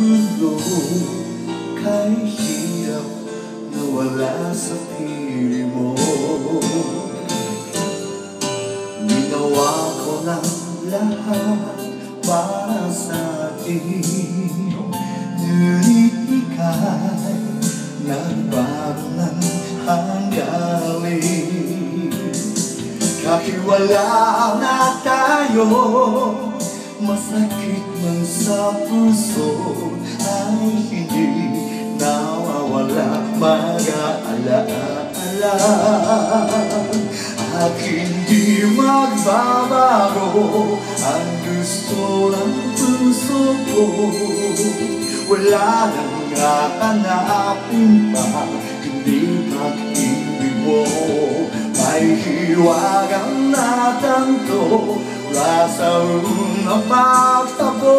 mundo, kay hirap na wala sa piling mo. Ginawa ko ng lahat para sa atin, ngunit ika'y nagbago ng hanggaling. Kahit wala na tayo, masakit man sa puso ay hindi nawawala mag-aalaala. At hindi magbabago ang gusto ng puso ko. Wala nang hahanapin pa kundi pag-ibig mo. May hiwagang natanto mula sa unang pagtabo.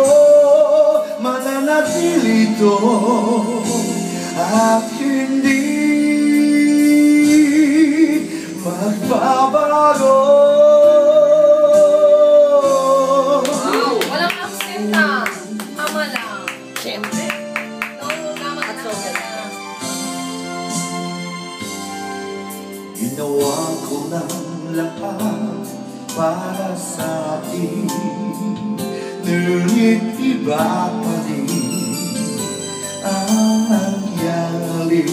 Mananatili ito at hindi magbabago. Wow! Walang accent na. Tama lang. Siyempre. Tama at sobrang na. Ginawa ko ng lahat para sa atin, ngunit iba pa din ang nangyari.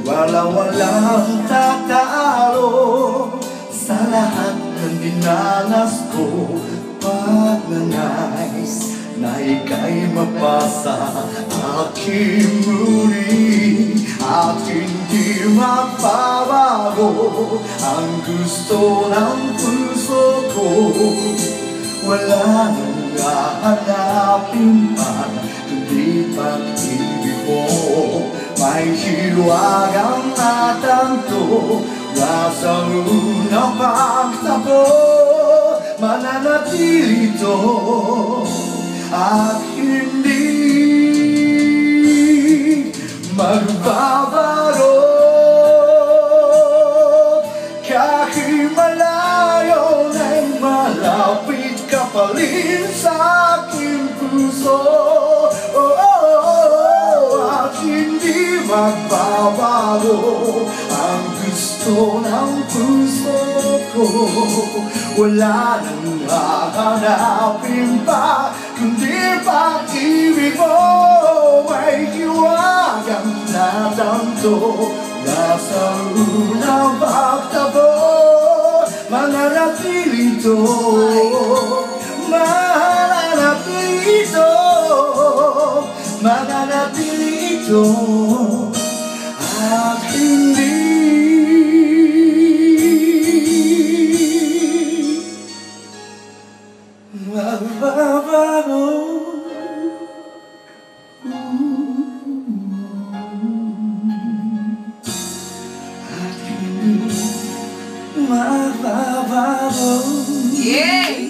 Walang tatalo sa lahat ng dinanas ko. Pagnanais na ika'y mapasa aking muli, at hindi magbabago ang gusto ng puso ko. Wala nang hahanapin pa kundi pag-ibig mo. May hiwagang natanto mula sa unang pagtabo. Mananatili ito at hindi magbabago. Kahit malayo na'y malapit ka pa rin sa aking puso. At hindi magbabago ang gusto ng puso ko. Wala nang hahanapin pa kundi pag-ibig mo. May hiwagang natanto nasa unang pagtabo. Mananatili ito, mananatili ito, mananatili ito at hindi magbabago. At hindi magbabago. Yay!